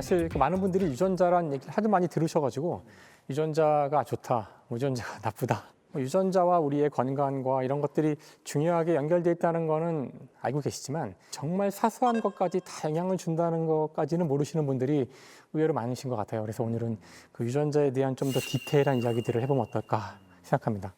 사실 많은 분들이 유전자란 얘기를 하도 많이 들으셔가지고 유전자가 좋다, 유전자가 나쁘다. 유전자와 우리의 건강과 이런 것들이 중요하게 연결돼 있다는 거는 알고 계시지만 정말 사소한 것까지 다 영향을 준다는 것까지는 모르시는 분들이 의외로 많으신 것 같아요. 그래서 오늘은 그 유전자에 대한 좀 더 디테일한 이야기들을 해보면 어떨까 생각합니다.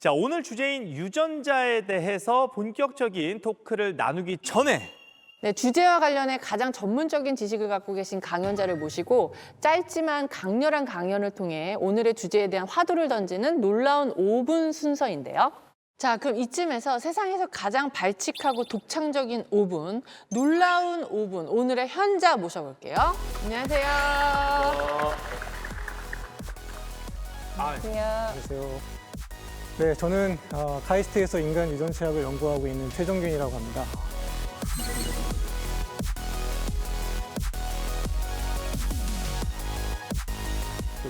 자, 오늘 주제인 유전자에 대해서 본격적인 토크를 나누기 전에 네, 주제와 관련해 가장 전문적인 지식을 갖고 계신 강연자를 모시고 짧지만 강렬한 강연을 통해 오늘의 주제에 대한 화두를 던지는 놀라운 5분 순서인데요. 자, 그럼 이쯤에서 세상에서 가장 발칙하고 독창적인 5분, 놀라운 5분, 오늘의 현자 모셔볼게요. 안녕하세요. 안녕하세요. 안녕하세요. 네, 저는 카이스트에서 인간 유전체학을 연구하고 있는 최정균이라고 합니다.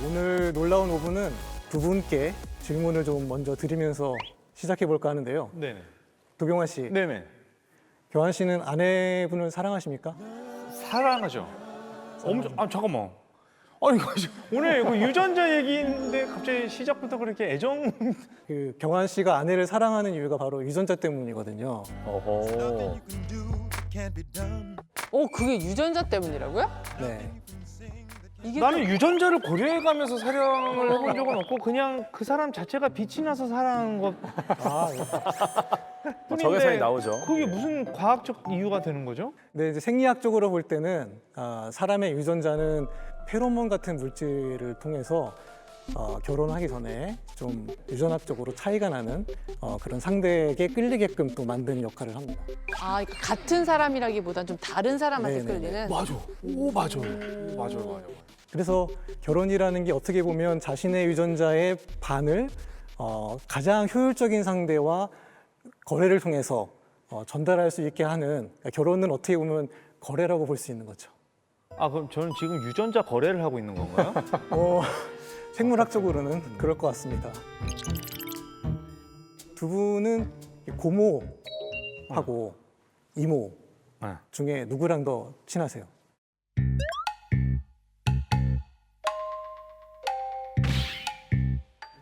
오늘 놀라운 5분은 두 분께 질문을 좀 먼저 드리면서 시작해 볼까 하는데요. 네네. 도경환 씨, 네네. 경환 씨는 아내분을 사랑하십니까? 사랑하죠. 엄청, 잠깐만. 아니, 오늘 이거 유전자 얘기인데 갑자기 시작부터 그렇게 애정. 그 경환 씨가 아내를 사랑하는 이유가 바로 유전자 때문이거든요. 어허. 그게 유전자 때문이라고요? 네. 이게 나는 유전자를 고려해가면서 사랑을 해본 적은 없고 그냥 그 사람 자체가 빛이 나서 사랑한 것 뿐인데 적외선이 나오죠. 그게 무슨 과학적 이유가 되는 거죠? 네, 이제 생리학적으로 볼 때는 사람의 유전자는 페로몬 같은 물질을 통해서 결혼하기 전에 좀 유전학적으로 차이가 나는 그런 상대에게 끌리게끔 또 만드는 역할을 합니다. 그러니까 같은 사람이라기보단 좀 다른 사람한테 네네네. 끌리는. 맞아. 오, 맞아. 맞아. 그래서 결혼이라는 게 어떻게 보면 자신의 유전자의 반을 가장 효율적인 상대와 거래를 통해서 전달할 수 있게 하는, 그러니까 결혼은 어떻게 보면 거래라고 볼 수 있는 거죠. 그럼 저는 지금 유전자 거래를 하고 있는 건가요? 생물학적으로는 그럴 것 같습니다. 두 분은 고모하고 이모 네. 중에 누구랑 더 친하세요?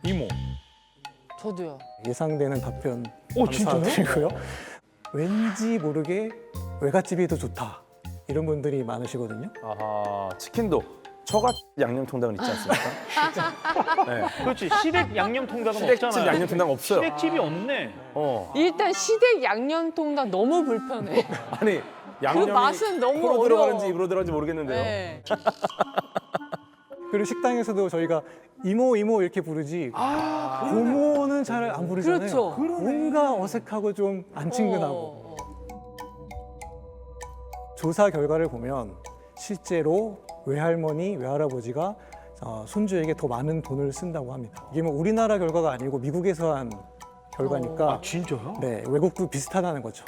이모. 저도요. 예상되는 답변 진짜요? 감사드리고요. 왠지 모르게 외갓집이 더 좋다. 이런 분들이 많으시거든요. 아하, 치킨도 처갓 양념통닭은 있지 않습니까? 네. 그렇지. 시댁 양념 통닭은 시댁집 없잖아요. 양념통닭 없어요. 시댁집이 없네. 일단 시댁 양념통닭 너무 불편해. 아니 양념이 맛은 너무 코로 어려워. 들어가는지 입으로 들어가는지 모르겠는데요. 네. 그리고 식당에서도 저희가 이모 이렇게 부르지 고모는 잘 안 부르잖아요. 그렇죠. 뭔가 어색하고 좀 안 친근하고. 조사 결과를 보면 실제로 외할머니, 외할아버지가 손주에게 더 많은 돈을 쓴다고 합니다. 이게 뭐 우리나라 결과가 아니고 미국에서 한 결과니까 진짜요? 네, 외국도 비슷하다는 거죠.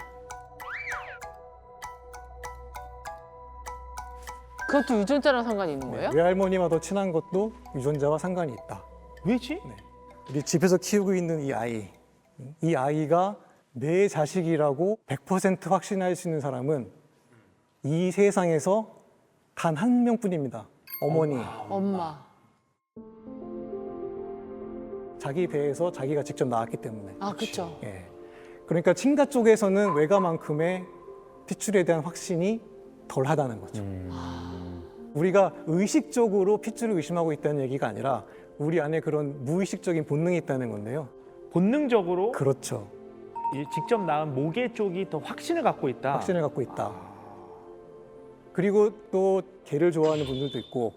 그것도 유전자랑 상관이 있는 거예요? 외할머니와 더 친한 것도 유전자와 상관이 있다. 왜지? 우리 집에서 키우고 있는 이 아이가 내 자식이라고 100% 확신할 수 있는 사람은 이 세상에서 단 한 명뿐입니다. 어머니. 엄마. 자기 배에서 자기가 직접 낳았기 때문에. 그렇죠. 예. 그러니까 친가 쪽에서는 외가만큼의 핏줄에 대한 확신이 덜하다는 거죠. 우리가 의식적으로 핏줄을 의심하고 있다는 얘기가 아니라 우리 안에 그런 무의식적인 본능이 있다는 건데요. 본능적으로 그렇죠. 이 직접 낳은 모계 쪽이 더 확신을 갖고 있다. 확신을 갖고 있다. 그리고 또 개를 좋아하는 분들도 있고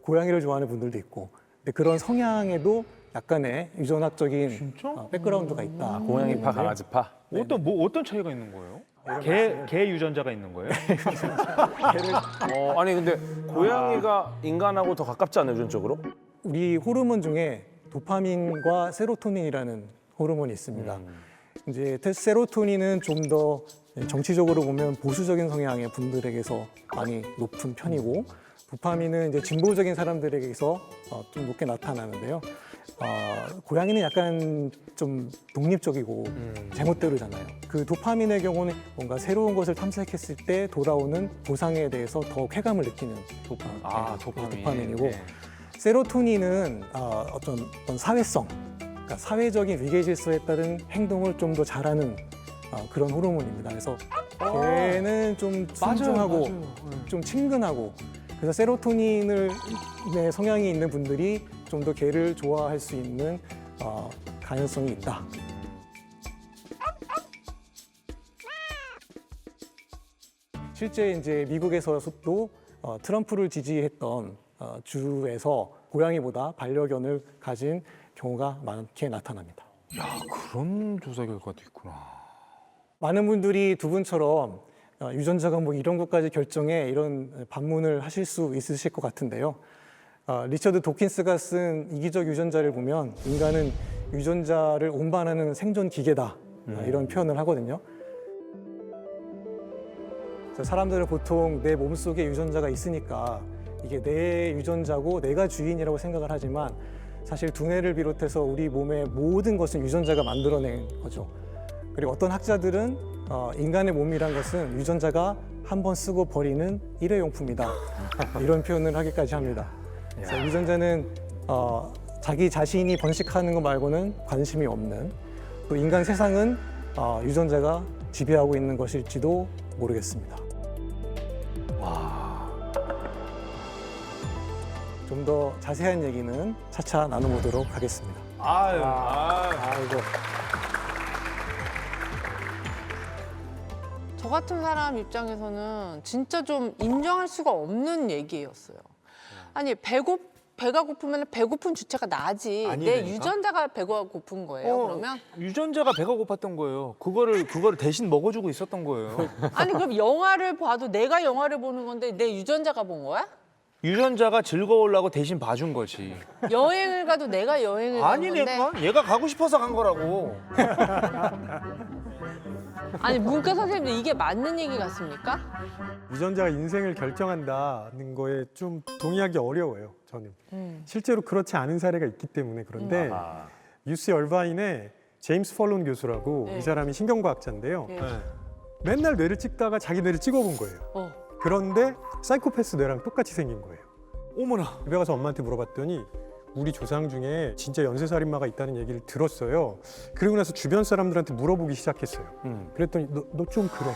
고양이를 좋아하는 분들도 있고 근데 그런 성향에도 약간의 유전학적인 진짜? 백그라운드가 있다. 고양이파, 강아지파. 어떤 차이가 있는 거예요? 개 유전자가 있는 거예요? 아니 근데 고양이가 인간하고 더 가깝지 않나요, 유전적으로? 우리 호르몬 중에 도파민과 세로토닌이라는 호르몬이 있습니다. 이제 세로토닌은 좀 더 정치적으로 보면 보수적인 성향의 분들에게서 많이 높은 편이고 도파민은 이제 진보적인 사람들에게서 좀 높게 나타나는데요. 고양이는 약간 좀 독립적이고 제멋대로잖아요. 그 도파민의 경우는 뭔가 새로운 것을 탐색했을 때 돌아오는 보상에 대해서 더 쾌감을 느끼는 도파민이고 네. 세로토닌은 어떤 사회성, 그러니까 사회적인 위계 질서에 따른 행동을 좀 더 잘하는 그런 호르몬입니다. 그래서 걔는 좀 순종하고 좀 친근하고 그래서 세로토닌의 성향이 있는 분들이 좀 더 개를 좋아할 수 있는 가능성이 있다. 실제 이제 미국에서도 트럼프를 지지했던 주에서 고양이보다 반려견을 가진 경우가 많게 나타납니다. 야, 그런 조사 결과도 있구나. 많은 분들이 두 분처럼 유전자가 뭐 이런 것까지 결정해 이런 반문을 하실 수 있으실 것 같은데요. 리처드 도킨스가 쓴 이기적 유전자를 보면 인간은 유전자를 운반하는 생존 기계다 이런 표현을 하거든요. 그래서 사람들은 보통 내 몸속에 유전자가 있으니까 이게 내 유전자고 내가 주인이라고 생각을 하지만 사실 두뇌를 비롯해서 우리 몸의 모든 것은 유전자가 만들어낸 거죠. 그리고 어떤 학자들은 인간의 몸이란 것은 유전자가 한 번 쓰고 버리는 일회용품이다 이런 표현을 하기까지 합니다. 그래서 유전자는 자기 자신이 번식하는 것 말고는 관심이 없는 또 인간 세상은 유전자가 지배하고 있는 것일지도 모르겠습니다. 좀 더 자세한 얘기는 차차 나눠보도록 하겠습니다. 아이고. 저 같은 사람 입장에서는 진짜 좀 인정할 수가 없는 얘기였어요. 아니 배가 고프면 배고픈 주체가 나지. 내 아니라니까? 유전자가 배가 고픈 거예요. 그러면 유전자가 배가 고팠던 거예요. 그거를 대신 먹어주고 있었던 거예요. 아니 그럼 영화를 봐도 내가 영화를 보는 건데 내 유전자가 본 거야? 유전자가 즐거우려고 대신 봐준 거지. 여행을 가도 내가 여행을 간 건데. 아니니까 얘가 가고 싶어서 간 거라고. 아니 문과 선생님들 이게 맞는 얘기 같습니까? 유전자가 인생을 결정한다는 거에 좀 동의하기 어려워요, 저는. 실제로 그렇지 않은 사례가 있기 때문에 그런데 UC 얼바인의 제임스 펄론 교수라고 네. 이 사람이 신경과학자인데요. 네. 맨날 뇌를 찍다가 자기 뇌를 찍어본 거예요. 그런데 사이코패스 뇌랑 똑같이 생긴 거예요. 어머나. 집에 가서 엄마한테 물어봤더니 우리 조상 중에 진짜 연쇄살인마가 있다는 얘기를 들었어요. 그리고 나서 주변 사람들한테 물어보기 시작했어요. 그랬더니 너 좀 그래.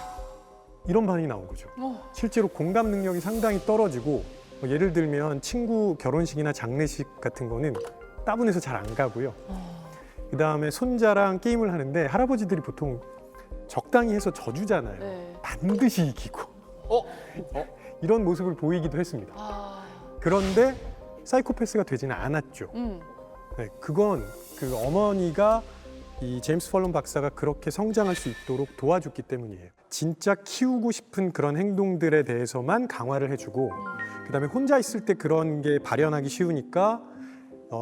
이런 반응이 나온 거죠. 실제로 공감 능력이 상당히 떨어지고 뭐 예를 들면 친구 결혼식이나 장례식 같은 거는 따분해서 잘 안 가고요. 그다음에 손자랑 게임을 하는데 할아버지들이 보통 적당히 해서 져주잖아요. 네. 반드시 이기고 이런 모습을 보이기도 했습니다. 아, 그런데 사이코패스가 되지는 않았죠. 네, 그건 그 어머니가 이 제임스 펄론 박사가 그렇게 성장할 수 있도록 도와줬기 때문이에요. 진짜 키우고 싶은 그런 행동들에 대해서만 강화를 해주고 그다음에 혼자 있을 때 그런 게 발현하기 쉬우니까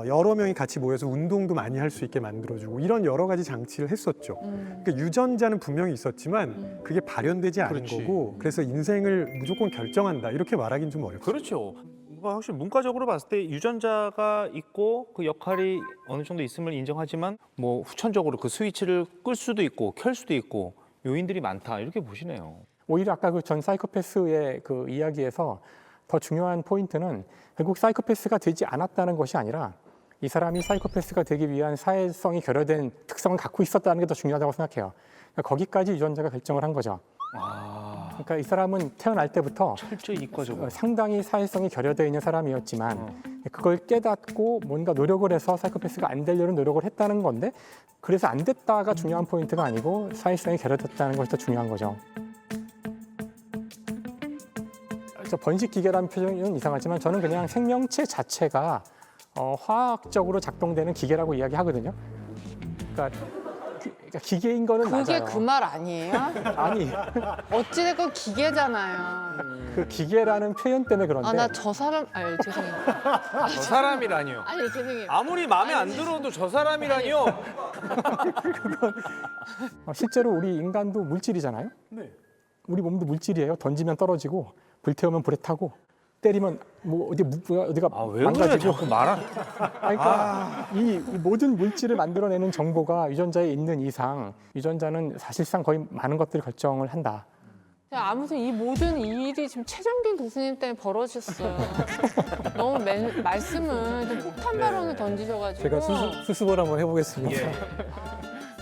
여러 명이 같이 모여서 운동도 많이 할 수 있게 만들어주고 이런 여러 가지 장치를 했었죠. 그러니까 유전자는 분명히 있었지만 그게 발현되지 않은 그렇지. 거고 그래서 인생을 무조건 결정한다 이렇게 말하기는 좀 어렵죠. 그렇죠. 뭔가 확실히 문과적으로 봤을 때 유전자가 있고 그 역할이 어느 정도 있음을 인정하지만 뭐 후천적으로 그 스위치를 끌 수도 있고 켤 수도 있고 요인들이 많다 이렇게 보시네요. 오히려 아까 그 전 사이코패스의 그 이야기에서 더 중요한 포인트는 결국 사이코패스가 되지 않았다는 것이 아니라 이 사람이 사이코패스가 되기 위한 사회성이 결여된 특성을 갖고 있었다는 게 더 중요하다고 생각해요. 그러니까 거기까지 유전자가 결정을 한 거죠. 그러니까 이 사람은 태어날 때부터 철저히 이과적으로. 상당히 사회성이 결여되어 있는 사람이었지만 그걸 깨닫고 뭔가 노력을 해서 사이코패스가 안 되려는 노력을 했다는 건데 그래서 안 됐다가 중요한 포인트가 아니고 사회성이 결여됐다는 것이 더 중요한 거죠. 저 번식 기계라는 표현은 이상하지만 저는 그냥 생명체 자체가 화학적으로 작동되는 기계라고 이야기하거든요. 그러니까 기계인 거는 그게 맞아요. 그 말 아니에요? 아니 어찌됐건 기계잖아요. 그 기계라는 표현 때문에 그런데 아 나 저 사람 아니 죄송해요. 저 사람이라니요. 아니 죄송해요. 아무리 마음에 안 들어도 저 사람이라니요. 실제로 우리 인간도 물질이잖아요. 우리 몸도 물질이에요. 던지면 떨어지고 불태우면 불에 타고 때리면 뭐 어디가 왜 그래? 망가지고 자꾸 말한. 그러니까 이 모든 물질을 만들어내는 정보가 유전자에 있는 이상 유전자는 사실상 거의 많은 것들을 결정을 한다. 아무튼 이 모든 일이 지금 최정빈 교수님 때문에 벌어졌어요. 너무 말씀을 좀 폭탄 발언을 던지셔가지고. 제가 수습을 한번 해보겠습니다.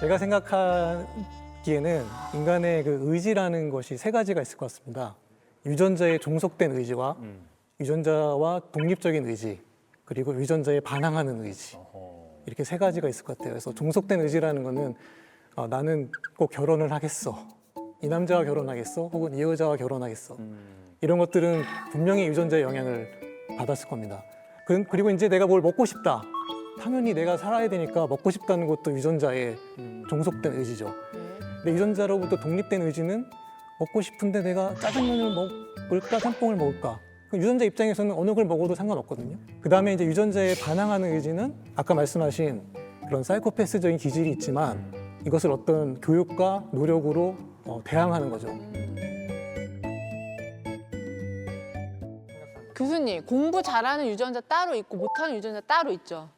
제가 생각하기에는 인간의 그 의지라는 것이 세 가지가 있을 것 같습니다. 유전자의 종속된 의지와 유전자와 독립적인 의지, 그리고 유전자에 반항하는 의지. 이렇게 세 가지가 있을 것 같아요. 그래서 종속된 의지라는 거는 나는 꼭 결혼을 하겠어. 이 남자와 결혼하겠어? 혹은 이 여자와 결혼하겠어? 이런 것들은 분명히 유전자의 영향을 받았을 겁니다. 그리고 이제 내가 뭘 먹고 싶다. 당연히 내가 살아야 되니까 먹고 싶다는 것도 유전자의 종속된 의지죠. 근데 유전자로부터 독립된 의지는 먹고 싶은데 내가 짜장면을 먹을까, 짬뽕을 먹을까? 유전자 입장에서는 어느 걸 먹어도 상관없거든요. 그 다음에 이제 유전자에 반항하는 의지는 아까 말씀하신 그런 사이코패스적인 기질이 있지만 이것을 어떤 교육과 노력으로 대항하는 거죠. 교수님, 공부 잘하는 유전자 따로 있고 못하는 유전자 따로 있죠?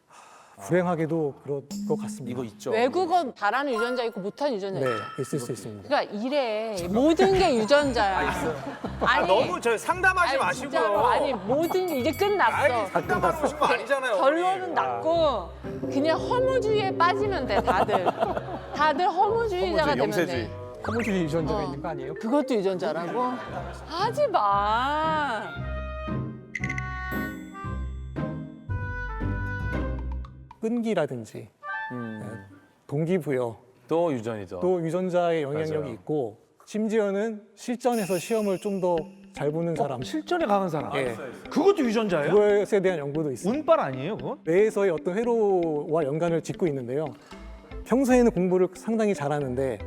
불행하게도 그럴 것 같습니다. 이거 있죠. 외국어 잘하는 유전자 있고 못하는 유전자 네, 있죠? 있을 수 있습니다. 그러니까 이래 모든 게 유전자야. 아니, 너무 저 상담하지 아니, 마시고요. 진짜로 아니 모든 게 이제 끝났어. 상담하고 싶은 거 아니잖아요. 결론은 났고 그냥 허무주의에 빠지면 돼 다들. 다들 허무주의자가 되면 영세주의. 돼. 허무주의 유전자가 어. 있는 거 아니에요? 그것도 유전자라고? 하지 마. 끈기라든지 동기부여 또 유전이죠. 또 유전자의 영향력이 맞아요. 있고 심지어는 실전에서 시험을 좀 더 잘 보는 사람 실전에 강한 사람. 예. 그것도 유전자예요? 그것에 대한 연구도 있습니다. 운빨 아니에요, 그건? 뇌에서의 어떤 회로와 연관을 짓고 있는데요. 평소에는 공부를 상당히 잘하는데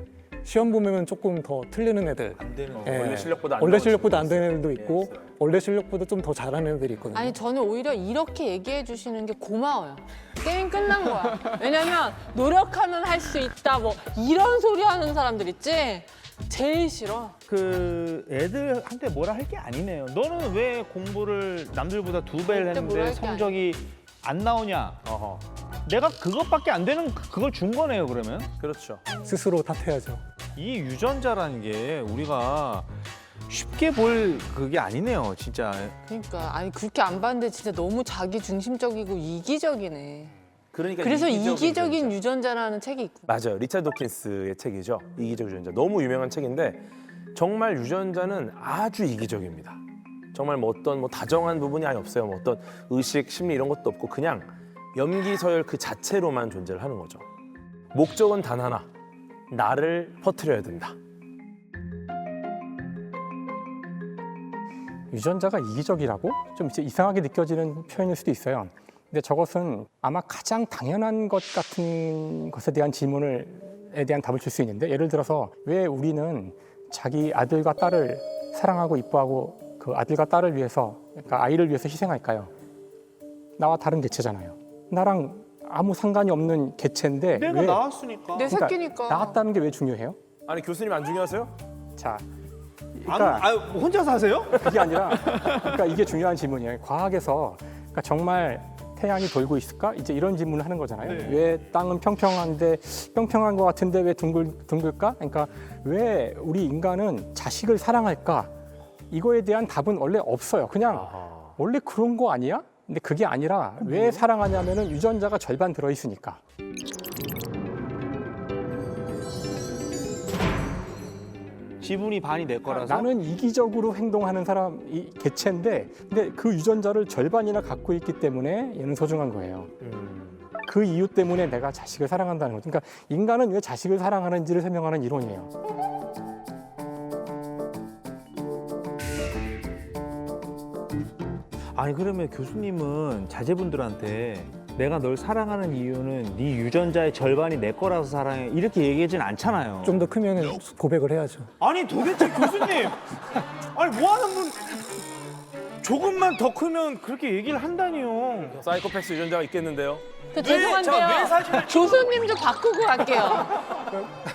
시험 보면 조금 더 틀리는 애들 안 되는 예. 원래 실력보다 안 원래 나오는 실력보다 안 친구도 되는 애들도 있어요. 있고 원래 실력보다 좀 더 잘하는 애들이 있거든요. 아니 저는 오히려 이렇게 얘기해 주시는 게 고마워요. 게임 끝난 거야. 왜냐면 노력하면 할 수 있다 뭐 이런 소리 하는 사람들 있지? 제일 싫어. 그 애들한테 뭐라 할 게 아니네요. 너는 왜 공부를 남들보다 2배를 절대 뭐라 했는데 할게 성적이 안 나오냐? 어허. 내가 그것밖에 안 되는 그걸 준 거네요, 그러면? 그렇죠. 스스로 탓해야죠. 이 유전자라는 게 우리가 쉽게 볼 그게 아니네요, 진짜. 그러니까 아니 그렇게 안 봤는데 진짜 너무 자기 중심적이고 이기적이네. 그러니까 그래서 이기적인 유전자. 유전자라는 책이 있고. 맞아요. 리차드 도킨스의 책이죠. 이기적 유전자. 너무 유명한 책인데 정말 유전자는 아주 이기적입니다. 정말 뭐 어떤 뭐 다정한 부분이 아예 없어요. 뭐 어떤 의식, 심리 이런 것도 없고 그냥 염기 서열 그 자체로만 존재를 하는 거죠. 목적은 단 하나. 나를 퍼뜨려야 된다. 유전자가 이기적이라고 좀 이제 이상하게 느껴지는 표현일 수도 있어요. 근데 저것은 아마 가장 당연한 것 같은 것에 대한 질문에 대한 답을 줄 수 있는데 예를 들어서 왜 우리는 자기 아들과 딸을 사랑하고 이뻐하고 그 아들과 딸을 위해서 그러니까 아이를 위해서 희생할까요? 나와 다른 개체잖아요. 나랑 아무 상관이 없는 개체인데 내가 왜 나왔으니까. 내 그러니까 새끼니까. 나왔다는 게 왜 중요해요? 아니 교수님 안 중요하세요? 자, 그러니까 혼자 사세요? 그게 아니라 그러니까 이게 중요한 질문이에요. 과학에서 그러니까 정말 태양이 돌고 있을까? 이제 이런 질문을 하는 거잖아요. 네. 왜 땅은 평평한데 평평한 것 같은데 왜 둥글까? 그러니까 왜 우리 인간은 자식을 사랑할까? 이거에 대한 답은 원래 없어요. 그냥 원래 그런 거 아니야? 근데 그게 아니라 왜 사랑하냐면은 유전자가 절반 들어 있으니까. 지분이 반이 내 거라서. 나는 이기적으로 행동하는 사람, 이 개체인데, 근데 그 유전자를 절반이나 갖고 있기 때문에 얘는 소중한 거예요. 그 이유 때문에 내가 자식을 사랑한다는 거죠. 그러니까 인간은 왜 자식을 사랑하는지를 설명하는 이론이에요. 아니 그러면 교수님은 자제분들한테 내가 널 사랑하는 이유는 네 유전자의 절반이 내 거라서 사랑해 이렇게 얘기하진 않잖아요. 좀 더 크면 고백을 해야죠. 아니 도대체 교수님, 아니 뭐 하는 분? 조금만 더 크면 그렇게 얘기를 한다니요. 사이코패스 유전자가 있겠는데요. 죄송한데요. 교수님 좀 바꾸고 갈게요.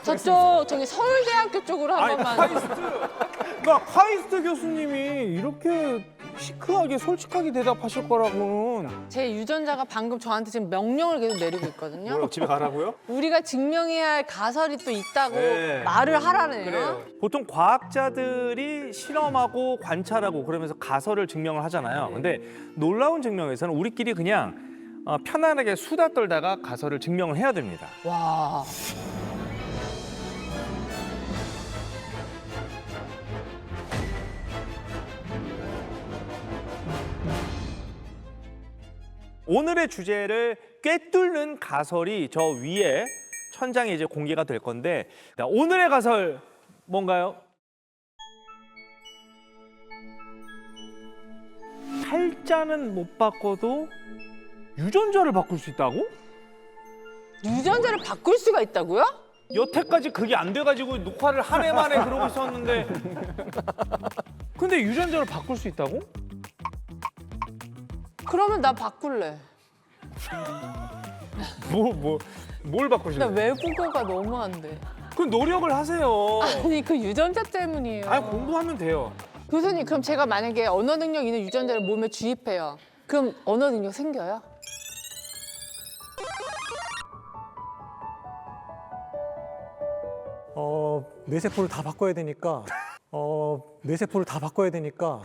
저쪽 저기 서울대학교 쪽으로 한 번만. 그러니까 카이스트 교수님이 이렇게 시크하게 솔직하게 대답하실 거라고는. 제 유전자가 방금 저한테 지금 명령을 계속 내리고 있거든요. 뭐라고, 집에 가라고요? 우리가 증명해야 할 가설이 또 있다고 네. 말을 하라네요. 보통 과학자들이 실험하고 관찰하고 그러면서 가설을 증명을 하잖아요. 근데 놀라운 증명에서는 우리끼리 그냥 편안하게 수다 떨다가 가설을 증명을 해야 됩니다. 와. 오늘의 주제를 꿰뚫는 가설이 저 위에 천장에 이제 공개가 될 건데, 자, 오늘의 가설 뭔가요? 팔자는 못 바꿔도 유전자를 바꿀 수 있다고? 유전자를 바꿀 수가 있다고요? 여태까지 그게 안 돼가지고 녹화를 한 해 만에 그러고 있었는데 근데 유전자를 바꿀 수 있다고? 그러면 나 바꿀래. 뭘 나 바꾸실래요? 외국어가 너무 안 돼. 그 노력을 하세요. 아니 그 유전자 때문이에요. 아니 공부하면 돼요. 교수님 그럼 제가 만약에 언어 능력 있는 유전자를 몸에 주입해요. 그럼 언어 능력 생겨요? 뇌세포를 다 바꿔야 되니까 뇌세포를 다 바꿔야 되니까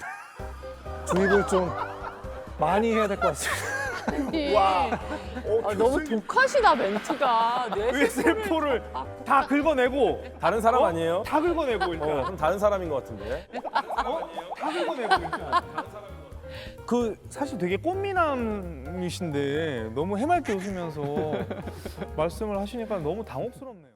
주입을 좀 많이 해야 될 것 같습니다. 와. 너무 독하시다 멘트가. 뇌세포를 다 긁어내고 다른 사람 아니에요? 다 긁어내고 일단 그럼 다른 사람인 것 같은데. 다 긁어내고 일단. 그 사실 되게 꽃미남이신데 너무 해맑게 웃으면서 말씀을 하시니까 너무 당혹스럽네요.